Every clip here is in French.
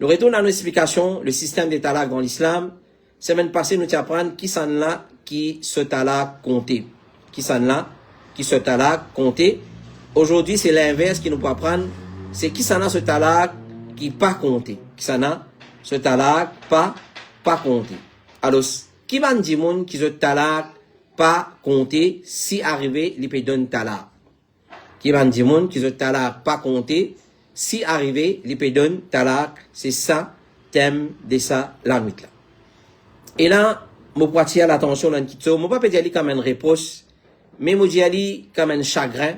Nous retournons à nos explications, le système des talaks dans l'islam. Semaine passée, nous t'apprendre qui s'en là, qui se talak compter. Qui s'en là, qui se talak compter. Aujourd'hui, c'est l'inverse qui nous peut apprendre. C'est qui s'en a ce talak qui pas compter. Qui s'en a ce talak pas compter. Alors, qui va dire moun qui se talak pas compter si arrivé, il peut donner talak. Qui va dire moun qui se talak pas compter si arrivé, il peut donner talak. C'est ça, thème de ça, la nuit là. Et là, je vais attirer l'attention dans le kitso. Je ne vais pas dire comme une réponse, mais je vais dire comme un chagrin,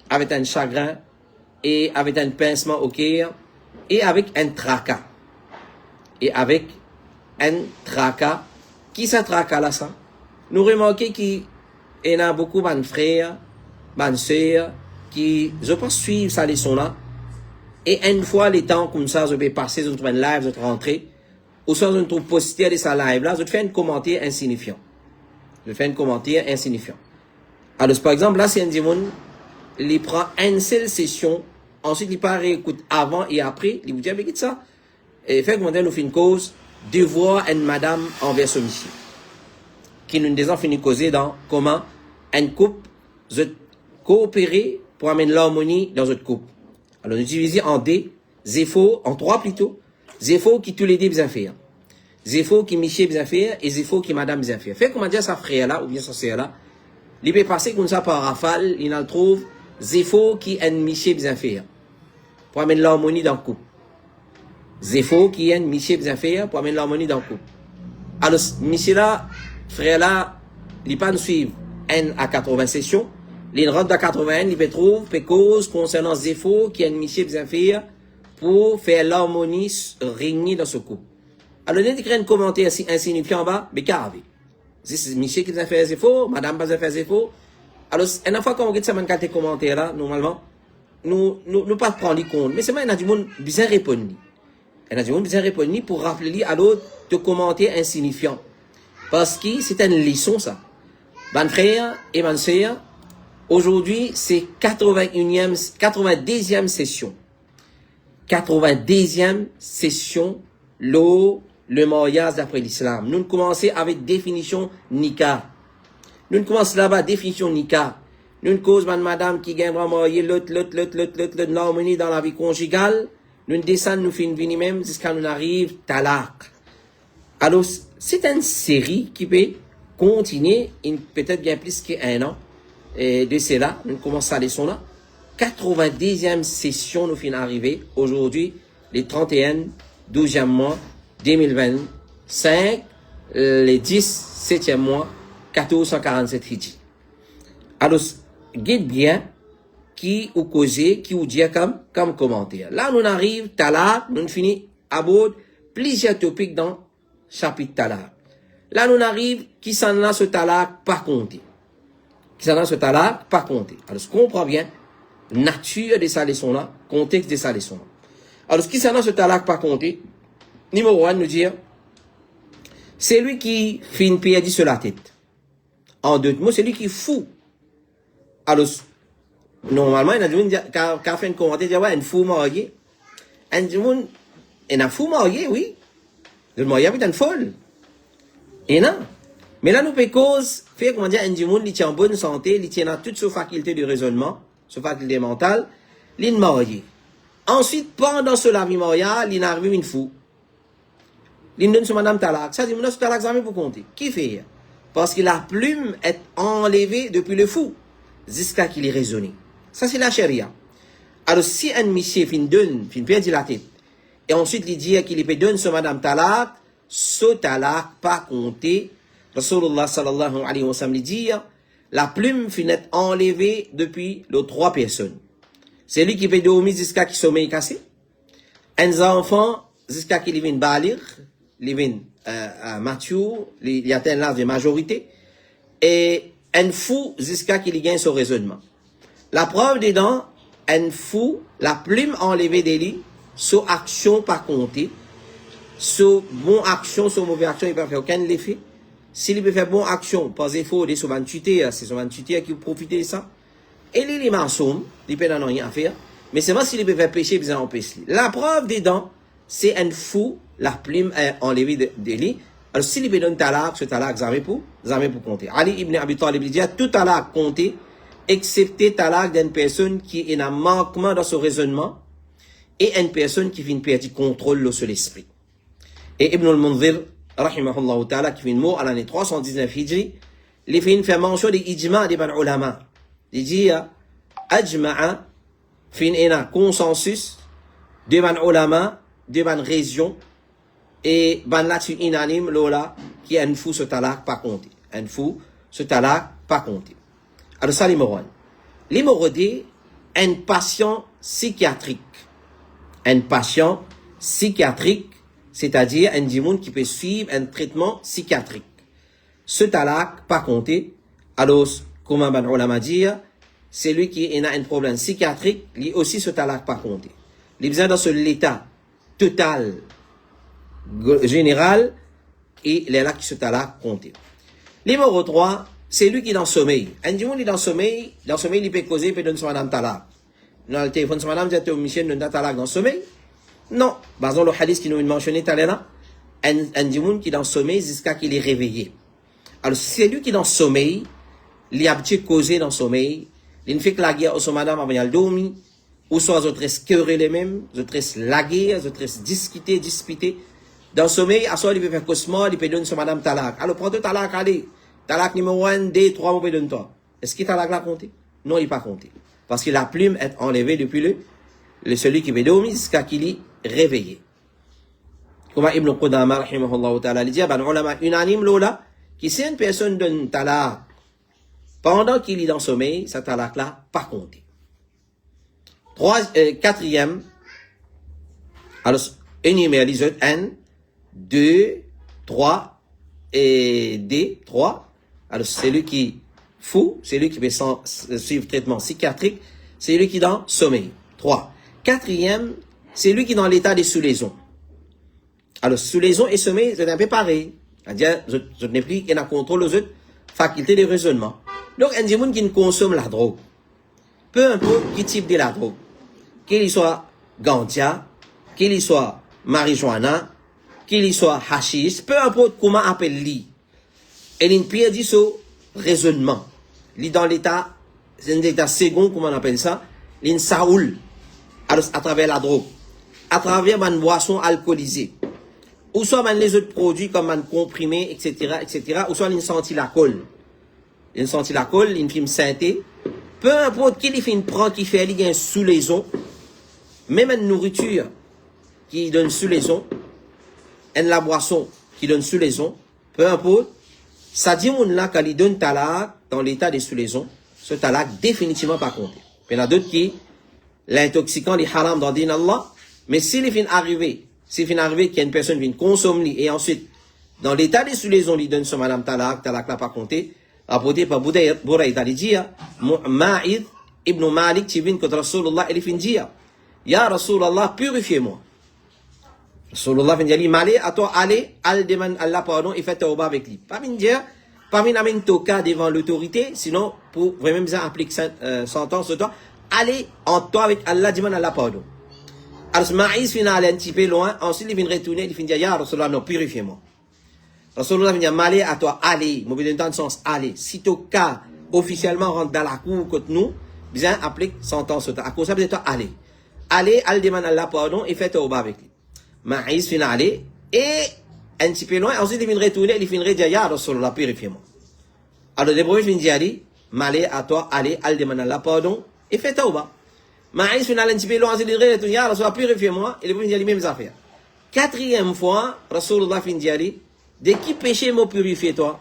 avec un chagrin, et avec un pincement au cœur, et avec un tracas. Et avec un tracas. Qui ça tracas là, ça? Nous remarquons qu'il y a beaucoup de frères, de sœurs, qui, je pense, suivent sa leçon là. Et une fois les temps comme ça, je vais passer, je trouve un live, je vais rentrer. Ou soit je trouve poster de sa live là, je te fais un commentaire insignifiant. Je fais un commentaire insignifiant. Alors, par exemple, là, c'est un démon, il prend une seule session, ensuite il part réécoute avant et après, il vous dit, mais quitte ça. Et fait commentaire, nous fait une cause, devoir une madame envers ce monsieur. Qui nous déjà fini causer dans comment un couple, je coopérer pour amener l'harmonie dans notre couple. Alors, nous divisons en deux, zéfo, en trois plutôt. Zéfo qui tous les deux bien faire. Zéfo qui Michel bien faire et Zéfo qui madame bien faire. Fait comment dire sa frère là, ou bien sa sœur là. Il peut passer comme ça par rafale, il en trouve Zéfo qui est Michel bien faire. Pour amener l'harmonie dans le couple. Zéfo qui est Michel bien faire pour amener l'harmonie dans le couple. Alors, Michel là, frère là, il pas nous suivre 1 à 80 sessions. Il rentre à 81, il peut trouver cause concernant Zéfo qui est Michel bien faire pour faire l'harmonie régner dans ce couple. Alors, il y a un commentaire insignifiant en bas, mais carré. C'est Michel qui a fait Zéfo, madame pas fait Zéfo. Alors, une fois qu'on regarde ces commentaires là, normalement, nous pas prendre les compte. Mais c'est moi, il y a du monde bien répondu. Il y a du monde bien répondu pour rappeler à l'autre de commentaires insignifiants. Parce que c'est une leçon, ça. Mon frère et ma soeur, aujourd'hui, c'est 90e session. 90e session, le mariage d'après l'islam. Nous commençons avec définition Nika. Nous commençons là-bas, définition Nika. Nous cause madame qui gagne vraiment l'autre, l'harmonie dans la vie conjugale. Nous descendons, nous finissons venir même jusqu'à nous arrive talak. Alors, c'est une série qui peut continuer, peut-être bien plus qu'un an. Et de cela, nous commençons à leçon là. 90e session nous finit arriver aujourd'hui, les 31, 12e mois, 2025, les 17e mois, 1447 hijri. Alors, guide bien, qui ou causer, qui ou dire comme commentaire. Là, nous arrive, talak, nous finit à bord plusieurs topics dans chapitre talak. Là, nous arrive, qui s'en a ce talak pas compté. Qui s'en a ce talak pas compté. Alors, je comprends bien, nature de sa leçon là, contexte de sa leçon là. Alors, ce qui s'en a ce talak pas compté, numéro 1, nous dire, c'est lui qui fait une pierre sur la tête. En deux mots, c'est lui qui fout. Alors, normalement, il y a des gens qui ont fait un commentaire, qui ouais, un fou marié. Un monde, il y a un fou marié, oui. Le marié est une folle. Et non. Mais là, nous peut cause, faire comment dire, un monde, il tient en bonne santé, il tient toutes ses facultés de raisonnement, ses facultés mentales, il est marié. Ensuite, pendant ce vie marial, il arrive une fou. Il donne sur madame talak. Ça dit, madame talak, ça pour compter. Qui fait? Parce que la plume est enlevée depuis le fou, jusqu'à qu'il est raisonné. Ça, c'est la charia. Alors, si un monsieur fin perd la tête, et ensuite il dit qu'il peut donner sur madame talak, ce talak pas compté. Rasulullah sallallahu alayhi wa sallam dit, la plume finit enlevée depuis les 3 personnes. C'est lui qui peut dormir jusqu'à qu'il sommeil cassé. Un enfant jusqu'à qu'il vienne balir, il vienne mature, il atteint l'âge de majorité. Et un fou jusqu'à qu'il gagne son raisonnement. La preuve dedans, un fou, la plume enlevée de lui, son action pas comptée, son bon action, son mauvais action, il ne peut faire aucun effet. S'il peut faire bonne action, par défaut, des sauvages tutés, c'est sauvages tutés qui profitent de ça. Et les maçons, ils ne peuvent rien faire. Mais c'est moi s'il peut faire pécher, ils empêchent. La preuve dedans, c'est un fou, la plume est enlevée de lui. Alors, s'il lui donne talak, ce talak, jamais pour compter. Ali ibn Abi Talib dit, tout talak compté, excepté talak d'une personne qui est en manquement dans son raisonnement et une personne qui vient perdre contrôle sur l'esprit. Et Ibn al-Munzir, rahimahullah ta'ala, qui vient mort à l'année 319 Hijri, il fait mention des ijma des ban ulama. Il dit, ajma'a, fin un consensus de ban ulama, de ban région, et ban là-dessus unanime, lola, qui est un fou ce talak pas compté. Un fou ce talak pas compté. Alors ça, l'hémorroïde. L'hémorroïde, un patient psychiatrique. Un patient psychiatrique, c'est-à-dire un dimoun qui peut suivre un traitement psychiatrique. Ce talak pas compté. Alors, comme ban ulama dit, c'est lui qui a un problème psychiatrique, lui aussi ce talak pas compté. Il besoin dans ce l'état total, général, et il est là qui se talak compté. Numéro 3, c'est lui qui est dans le sommeil. Un dimoun est dans le sommeil, il peut causer, il peut donner son madame talak. Dans le téléphone, son madame dit au monsieur, donne talak dans le sommeil. Non. Par exemple, le hadith qui nous mentionné tout à l'heure, un dimoun qui est dans le sommeil jusqu'à qu'il est réveillé. Alors, c'est lui qui est dans le sommeil, il a habitué causer dans le sommeil, il ne fait que la guerre au son madame avant de dormir, ou soit ils restent querellés les mêmes, ils restent laguer, ils restent disputer. Dans le sommeil, à soi, il peut faire cosmo, il peut donner son madame talak. Alors, prends toi talak, allez. Talak numéro 1, 2, 3, on peut donner toi. Est-ce qu'il talak l'a compté? Non, il n'est pas compté. Parce que la plume est enlevée depuis celui qui veut dormir jusqu'à qu'il est réveillé. Comme Ibn Qudama, rahimahullah ta'ala, il dit, ben, ulama unanime, lola, qui si une personne donne talak, pendant qu'il est dans le sommeil, sa talak là, pas compté. Quatrième, alors, énumère les autres, 1, 2, 3, et D, 3. Alors, c'est lui qui est fou, c'est lui qui peut suivre traitement psychiatrique, c'est lui qui est dans sommeil. 3. Quatrième, c'est lui qui est dans l'état des sous-lésions. Alors, sous-lésions et sommeil, c'est un peu pareil. C'est-à-dire, je n'ai plus qu'un contrôle aux autres facultés de raisonnement. Donc, un dimoun qui ne consomme la drogue, peu importe qui type de la drogue, qu'il soit ganja, qu'il soit marijuana, qu'il soit hashish, peu importe comment appelle-lui. Elle une pierre dit ce raisonnement. Il est dans l'état, c'est un état second, comment on appelle ça, il saoul, à travers la drogue, à travers une boisson alcoolisée, ou soit les autres produits comme un comprimé, etc., ou soit il sentit la colle. Il sentit la colle, il filme synthé, peu importe qui il prend, qui fait, il y a une sous-lésion, même une nourriture qui donne sous-lésion, la boisson qui donne sous-lésion, peu importe, ça dit mon là quand il donne talak dans l'état des sous-lésions, ce talak définitivement pas compté. Il y en a d'autres qui, l'intoxicant, les haram dans din Allah, mais s'il vient arriver qu'il y a une personne qui vient consommer et ensuite, dans l'état des sous-lésions, il donne son madame talak là pas compté, apporté par Bouraïd il dit, Ma'id ibn Malik qui vient contre Rasulullah, il vient dire, Ya Rasulullah, purifiez-moi. Rasulullah vient dire, malé à toi, allez, al demande Allah pardon et fait tawba avec lui. Pas vient dire, pas vient amener toka devant l'autorité, sinon, pour vraiment bien appliquer sentence de toi, allez en toi avec Allah, demande Allah pardon. Alors, Maïs vient aller un petit peu loin, ensuite il vient retourner, il vient dire, Ya Rasulullah, non, purifiez-moi. Rasulullah vient dire, malé à toi, allez, mauvais dans le sens, allez. Si toka officiellement rentre dans la cour contre nous, bien applique sentence de toi. À cause de ça, toi, allez. Allez, al demande Allah pardon et fait tawba avec lui. Maïs vient aller, et un petit peu loin, ensuite il vient retourner, il vient dire, Ya Rasulullah, purifiez-moi. Alors, le premier vient dire, malé à toi, allez, al demande Allah pardon et fait tawba. Maïs vient aller un petit peu loin, ensuite il vient retourner, Ya Rasulullah, purifiez-moi, et le premier vient dire les mêmes affaires. Quatrième fois, Rasulullah vient dire, de qui péché m'a purifié toi?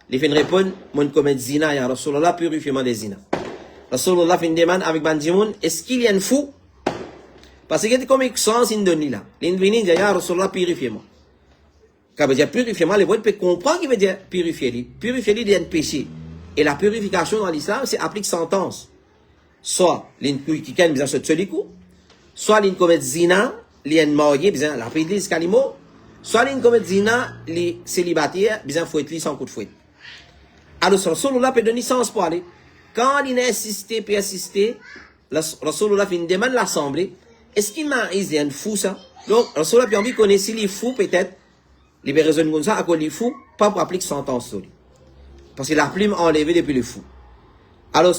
Il vient répondre, mon commet zina, Ya Rasulullah, purifiez-moi des zina. Rasulullah vient demander avec Bandimoun, est-ce qu'il y a un fou? Parce que comme il sens il donne là. Il vient dire, Ya Rasulullah, purifiez-moi. Quand il veut dire purifiez-moi, les voix peut comprendre qu'il veut dire purifiez-lui. Purifiez-lui d'un péché. Et la purification dans l'islam, c'est applique sentence. Soit, l'in qui ken bien ce tselikou, soit l'in commet zina, l'in marié, bien la pédise kalimo, soit l'in commet zina, les célibataires, bien fouette-lui sans coup de fouette. Alors, Rasulullah peut donner sens pour aller. Quand il a insisté, peut assister, Rasulullah fait une demande l'assemblée. Est-ce qu'il m'a dit un fou ça? Donc, Rasulullah puis envie connaît si les fous, peut-être, les raisons comme ça, à cause les fous, pas pour appliquer sentence sur lui. Parce que la plume enlevée depuis le fou. Alors,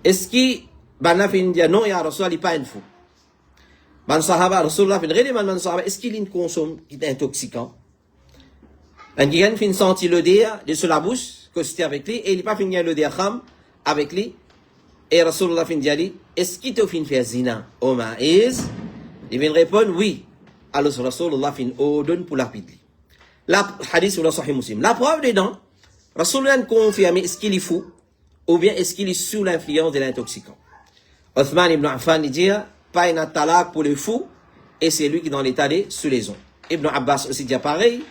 est-ce qu'il, ben, fait dire non, il y a Rasulullah, il n'est pas un fou. Ben, sahaba, Rasulullah, fait une man sahaba, est-ce qu'il consomme, qui est intoxicant? Un gars fait sentir l'odeur de sur la bouche, que c'était avec lui, et il n'est pas fini l'odeur kham avec lui. Et Rasulullah fin dit, est-ce qu'il te fin faire zina? Oh maïs? Il vient répondre, oui. Alors Rasulullah fin ordonne pour lapider. La hadith sur le Sahih Muslim. La preuve dedans, Rasulullah confirme est-ce qu'il est fou, ou bien est-ce qu'il est sous l'influence de l'intoxicant. Othman ibn Affan dit, pas un talaq pour le fou, et c'est lui qui est dans l'état de sous les ondes. Ibn Abbas aussi dit pareil.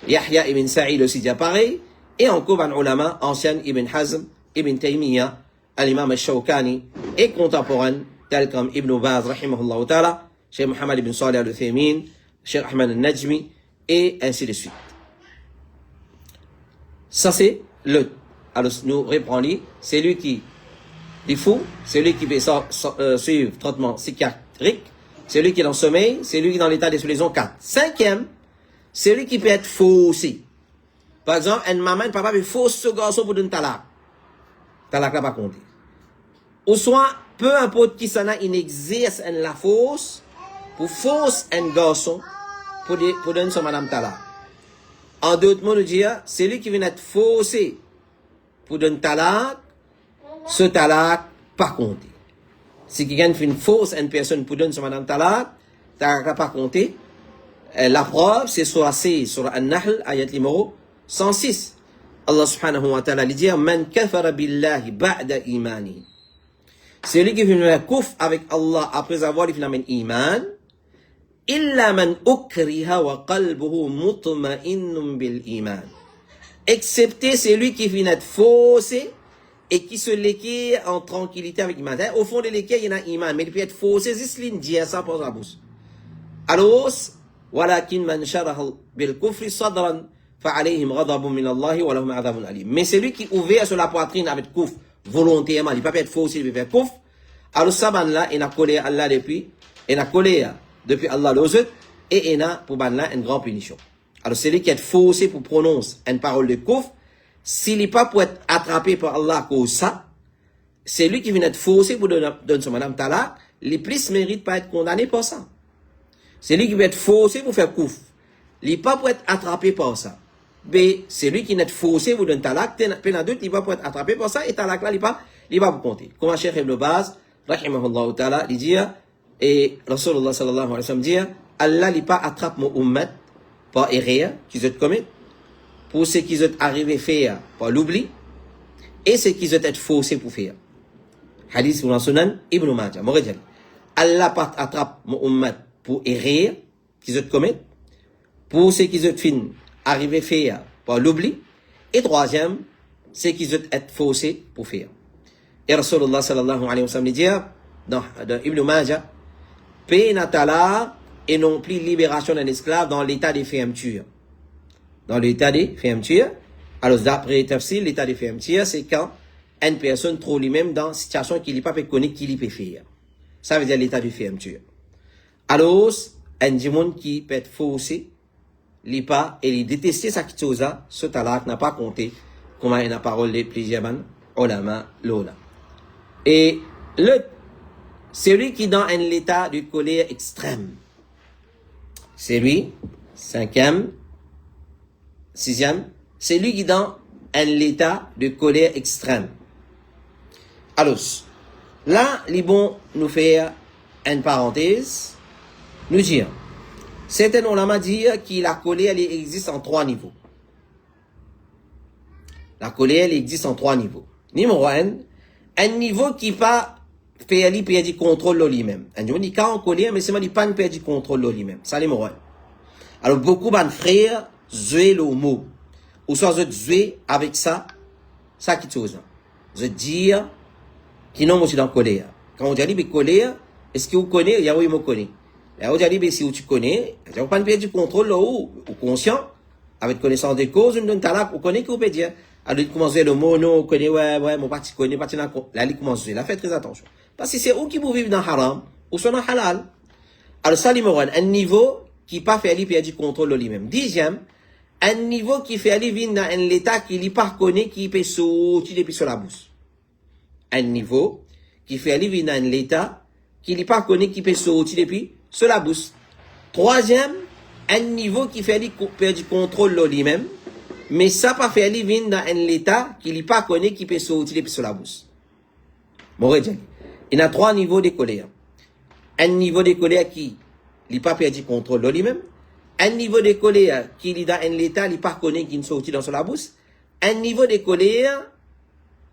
Yahya ibn Sa'id aussi dit pareil, et encore un ulama ancien Ibn Hazm, Ibn Taymiyyah, l'imam al-Shawkani, et contemporain, tel comme Ibn Baz, rahimahullah ta'ala, Cheikh Mohammed ibn Salih al-Uthaymin, Cheikh Ahmed al-Najmi, et ainsi de suite. Ça c'est le, alors nous reprenons, c'est lui qui est fou, c'est lui qui fait suivre traitement psychiatrique, c'est lui qui est dans le sommeil, c'est lui qui est dans l'état de sous-lésion 4. Cinquième, c'est lui qui peut être faux aussi. Par exemple, une maman, un papa peut fausse ce garçon pour donner talak. Talak là pas compté. Ou soit, peu importe qui s'en a, il exerce la fausse pour fausse un garçon pour donner son madame talak. En d'autres mots, nous dire, c'est lui qui vient être faussé pour donner talak, ce talak pas compté. Si quelqu'un fait une fausse à une personne pour donner son madame talak, talak pas compté. La preuve, c'est sur sur An-Nahl, ayat numéro 106. Allah subhanahu wa ta'ala dit, Man kafara billahi ba'da imani. C'est lui qui vient faire kouf avec Allah après avoir fait un iman. Illa man ukriha wa qalbuhu mutma'innun bil iman. Excepté celui qui vient être faussé et qui se léquille en tranquillité avec iman. Au fond de l'équille, il y a un iman, mais il peut être faussé, c'est ce qu'il dit ça pour sa bouche. Alors, ولكن من شرح بالكفر صدرا فعليهم غضب من الله ولهم عذاب أليم. Mais celui qui ouvert sur la poitrine avec kufr volontairement, il ne peut pas être faux s'il veut faire kufr. Alors ça là, il a collé Allah depuis, il a collé depuis Allah l'autre, et il a pour ban là une grande punition. Alors celui qui est faussé pour prononcer une parole de kufr, s'il n'est pas pour être attrapé par Allah à cause de ça, c'est lui qui vient être faussé pour donner son madame talak, les plus méritent pas être condamné pour ça. C'est lui qui va être faussé pour faire kouf. Il n'est pas pour être attrapé par ça. B, c'est lui qui est faussé pour donner talak. Peine doute, il va pour être attrapé par ça. Et talak là, il va pour compter. Comme Cheikh Ibn Baz, rahimahullah ta'ala, il dit, et Rasulullah sallallahu alayhi wa sallam dit, Allah n'est pas attrape mon ummat par erreur, qu'ils ont commis, pour ce qu'ils ont arrivé à faire par l'oubli, et ce qu'ils ont été faussés pour faire. Hadith sur la Sunan Ibn Majah. Allah pas attrape mon ummat pour errer, qu'ils ont commis, pour ce qu'ils ont fin arrivé à faire par l'oubli, et troisième, c'est qu'ils ont été faussés pour faire. Et Rasulullah sallallahu alayhi wa sallam dit, dans Ibn Majah, paix natala et non plus libération d'un esclave dans l'état de fermeture. Dans l'état de fermeture, alors d'après Tafsir, l'état de fermeture, c'est quand une personne trouve lui-même dans une situation qu'il n'est pas connaître qu'il peut faire. Ça veut dire l'état de fermeture. Alors, un démon qui peut être faussé, il pas, et il déteste ça qui chose là, ce talak n'a pas compté, comme il y a une parole de plusieurs ulama, l'ola. Et celui qui est dans un état de colère extrême, c'est lui, cinquième, sixième, c'est lui qui est dans un état de colère extrême. Alors, là, il est bon nous faire une parenthèse, nous dire, certains ulama disent que la colère elle existe en 3 niveaux. La colère elle existe en 3 niveaux. Numéro 1, un niveau qui pas fait aller perdre du contrôle de lui-même. Un niveau qui est en colère, mais c'est pas perdre du contrôle de lui-même. Ça, numéro 1. Alors, beaucoup de frères jouent le mot. Ou soit jouent avec ça qui chose. Je dire, qui non, moi, je suis dans colère. Quand on dit colère, est-ce que vous connaissez? Il y a oui, moi, connais. Et on dit, si tu connais, tu n'as pas perdre du contrôle là ou conscient, avec connaissance des causes, on donne talak, on connaît qu'on peut dire. Alors, il commence le mot, non, on connaît, ouais, mon parti connaît, parti là, il commence, là, faites très attention. Parce que c'est où qui vous vivez dans haram, ou soit dans halal. Alors, ça, numéro 1, un niveau qui pas fait lui perdre du contrôle de lui-même. Dixième, un niveau qui fait lui vient dans un état qui lui pas connaît qui peut sortir depuis sur la bourse. Un niveau qui fait lui vient dans un état qui lui pas connaît qui peut sortir depuis sur la bourse. Troisième, un niveau qui fait lui perdre du contrôle de lui-même, mais ça pas fait lui vient dans un état qui lui pas connaît qui peut sortir depuis sur la bourse. Bon, il y a trois niveaux de colère. Un niveau de colère qui n'a pas perdu le contrôle de lui-même. Un niveau de colère qui est dans un état, il pas connaît qui ne sortit dans la bouche. Un niveau de colère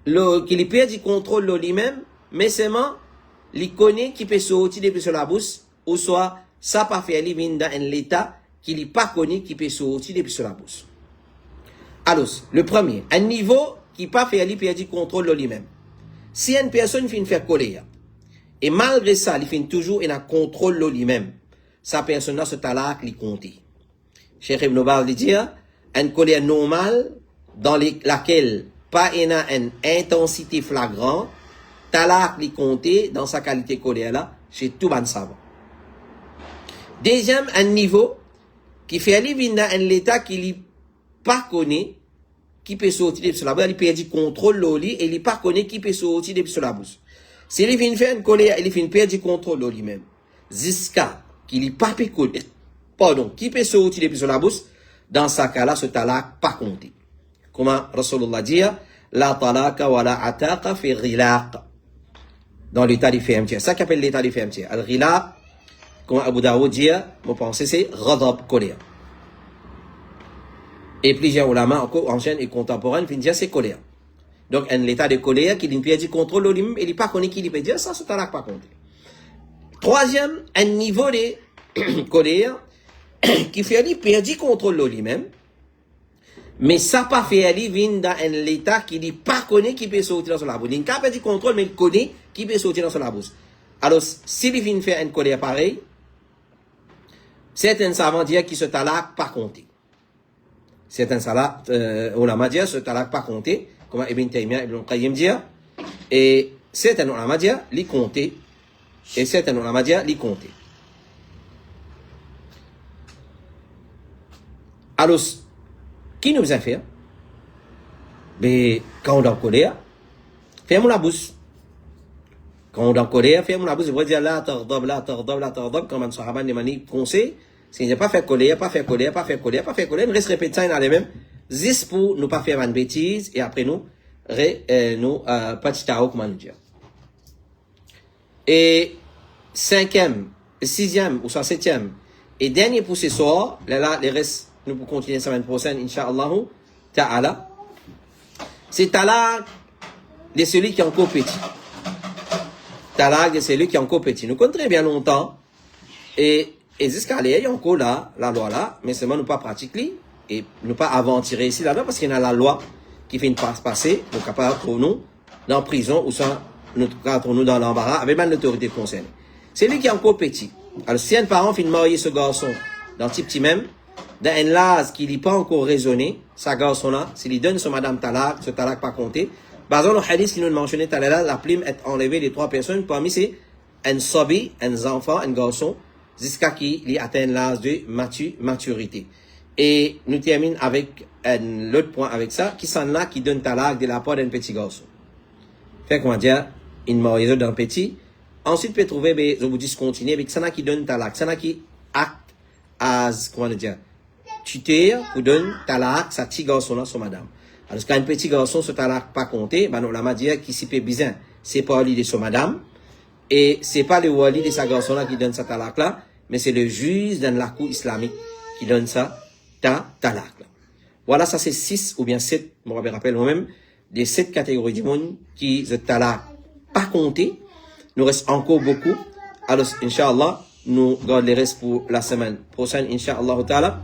qui lui perd du contrôle de lui-même, mais seulement, il connaît qui peut sortir depuis la bouche, ou soit, ça pas fait lui dans un état qui lui pas connaît qui peut sortir depuis la bouche. Alors, le premier, un niveau qui pas fait lui perdre du contrôle de lui-même. Si une personne finit faire colère, et malgré ça, il finit toujours un contrôle de lui-même, sa personne a ce talak li compte. Cheikh Ibn Baz dit, une colère normale, dans laquelle pas une intensité flagrante, talak li compte dans sa qualité colère là, chez tout ban savant. Deuxième, un niveau, qui fait aller dans un état qui lui pas connaît, qui peut sortir de la bouche, il perd du contrôle de lui, et il pas connaît qui peut sortir de la bouche. Si il vient faire une colère, il vient perdre du contrôle de lui-même. Jusqu'à qu'il n'y pas pardon, qui peut sortir depuis la bouche, dans ce cas-là, ce talak pas compté. Comment Rasulullah dit, la talaka wa la ataqa fi rilaq. Dans l'état du fermetier. Ça qu'appelle l'état du fermetier. Al-rilaq, comme Abu Daoud dit, vous pensez, c'est ghadab, colère. Et plusieurs ulama, encore anciens et contemporains, viennent dire c'est colère. Donc, un état de colère qui lui perd du contrôle de lui-même, il n'est pas connu qui lui peut dire, ça, ce talak pas compté. Troisième, un niveau de colère qui fait lui perdre du contrôle de lui-même, mais ça pas fait lui venir dans un état qui n'est pas connu qui peut sortir dans la bouche. Il n'a pas perdu contrôle, mais il connaît qui peut sortir dans la bouche. Alors, s'il vient faire une colère pareille, certains savants disent que ce talak pas compté. Certains savants, ulama disent ce talak pas compté, comme Ibn Taymiyyah, Ibn Qayyim dit, et certains ulama disent li compté. Et certains ulama disent li compté. Alors, qui nous a fait? Mais quand on est en colère, ferme la bouche. Quand on est en colère, ferme la bouche. Je vais dire là, tardab, là, tardab, là, tardab. Comme un sahaban de mani conseil, si on n'a pas fait colère, pas fait colère, pas fait colère, pas fait colère, on reste répéter ça dans les mêmes. Juste pour ne pas faire une bêtise et après nous, petit tao, comment nous dire. Et cinquième, sixième, ou soit septième, et dernier pour ce soir, là, les restes, nous pour continuer la semaine prochaine, Inch'Allah, ta'ala. C'est talak de celui qui est encore petit. Talak de celui qui est encore petit. Nous comptons très bien longtemps, et jusqu'à l'ailleurs, il y a encore là, la loi là, mais seulement nous pas pratiquer, et nous pas aventurer ici là-bas, parce qu'il y a la loi qui fait une passe passer, donc capable pour nous, dans la prison, ou soit, nous dans l'embarras, avec même l'autorité concernée. C'est lui qui est encore petit. Alors, si un parent finit de marier ce garçon, dans le petit même, dans un l'âge qui n'est pas encore raisonné, ce garçon-là, s'il lui donne ce madame talak, ce talak pas compté, par exemple, le hadith qui nous mentionnait tout à l'heure, la plume est enlevée des trois personnes, parmi c'est un sabi, un enfant, un garçon, jusqu'à qu'il atteigne l'âge de maturité. Et nous terminons avec l'autre point avec ça, qui sont là, qui donne talak de la part d'un petit garçon. Fait comment dire, une mariage d'un petit. Ensuite, peut trouver, mais je vous dis continuer avec ça qui donne talak, ça qui acte as, comment dire, tuteur pour donner talak, sa petit garçon là, son madame. Alors, quand un petit garçon, ce talak pas compté, ben, on l'a dit qui s'y fait bizarre, c'est pas lui de son madame, et c'est pas le wali de sa garçon là qui donne sa talak là, mais c'est le juge dans la cour islamique qui donne ça, talak là. Voilà, ça c'est 6 ou bien 7, je me rappelle moi-même, des 7 catégories du monde qui, ce talak pas compté. Nous reste encore beaucoup. Alors, Inch'Allah, nous gardons les restes pour la semaine prochaine, Inch'Allah ta'ala.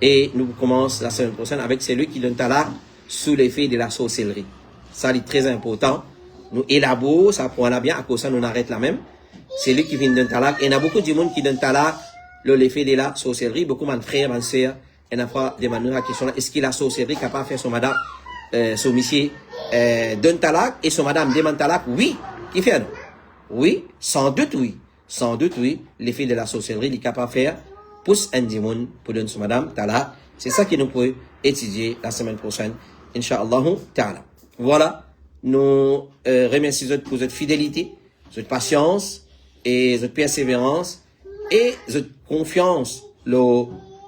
Et nous commençons la semaine prochaine avec celui qui donne talak sous l'effet de la sorcellerie. Ça, c'est très important. Nous élaborons, ça prend là bien, à cause ça, nous arrêtons là même. C'est lui qui vient donner talak. Et il y a beaucoup de monde qui donne talak, l'effet de la sorcellerie. Beaucoup de frères, de sœurs, et n'a pas demandé la question là, est-ce qu'il a la sorcellerie capable de faire son madame, son monsieur, donne talak, et son madame demande talak? Oui. Qui fait, non? Oui, sans doute oui. Sans doute oui. L'effet de la sorcellerie, il est capable de faire pousse un dimoun pour donner son madame talak. C'est ça qui nous peut étudier la semaine prochaine, Inch'Allah ta'ala. Voilà, nous remercions pour votre fidélité, votre patience et votre persévérance et votre confiance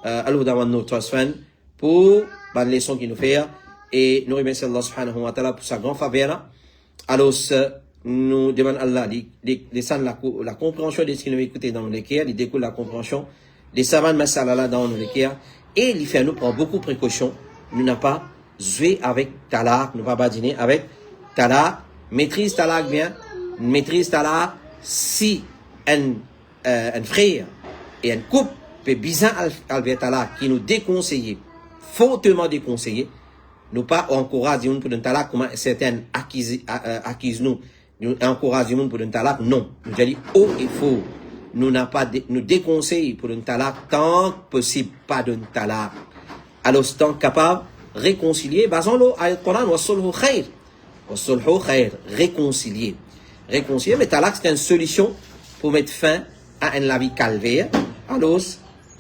à notre fan pour la leçon qu'il nous fait. Et nous remercions Allah subhanahu wa ta'ala pour sa grande faveur. Alors, nous demandons à Allah de la compréhension de ce qu'il nous écouté dans nos lectures, il découle la compréhension des savants masala dans nos lectures, et il fait nous prendre beaucoup de précautions. Nous n'avons pas joué avec talak, nous n'avons pas badiner avec talak, maîtrise talak bien, maîtrise talak si un frère et un couple peut bien alver talak qui nous déconseille, fortement déconseillé, nous pas encourager pour un talak comme certaines acquises nous encouragons pour un talak, non. Nous avons dit haut et faux. Nous n'avons pas nous déconseillons pour un talak tant que possible pas d'un talak. Alors, tant capable réconcilier, basons-le à Coran, wa sulhu khair. Wa sulhu khair, réconcilier. Réconcilier, mais talak c'est une solution pour mettre fin à un lavi calvaire. Alors,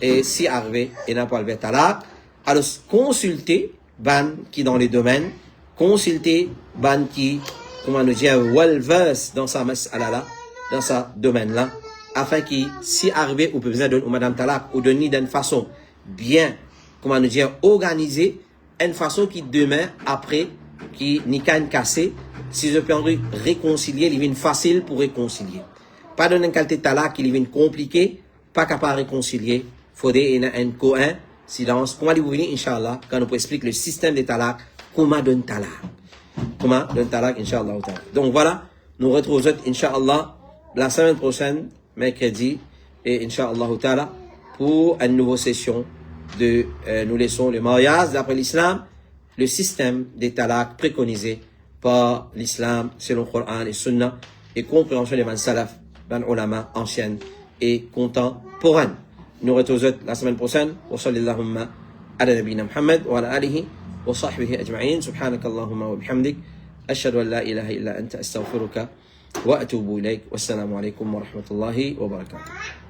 et si arrivé et n'a pas le talak, alors consulter ban qui dans les domaines, consulter ban qui comment nous dire, well-versed dans sa mas'ala, dans sa domaine-là, afin qu'il, si arrivé, ou peut besoin de Madame Talak, ou de ni d'une façon bien, comment nous dire, organisée, une façon qui demain, après, qui n'y qu'à casser, si je peux réconcilier, il vient facile pour réconcilier. Pas donner une qualité Talak qui vient compliqué, pas capable de réconcilier, faudrait un coin, silence, comment vous venir, Inch'Allah, quand nous pouvons expliquer le système de Talak, comment donner Talak. Comment le talak, Inch'Allah. Donc voilà, nous retrouvons, Inch'Allah, la semaine prochaine, mercredi, et Inch'Allah, pour une nouvelle session de, nous laissons le mariage d'après l'islam, le système des talak préconisé par l'islam, selon le Coran et Sunna, et compréhension des salaf, ban ulama, anciennes et contemporaines. Nous retrouvons la semaine prochaine, wa sallallahu ala nabina Muhammad, wa ala alihi, وصحبه أجمعين سبحانك اللهم وبحمدك أشهد أن لا إله إلا أنت أستغفرك وأتوب إليك والسلام عليكم ورحمة الله وبركاته.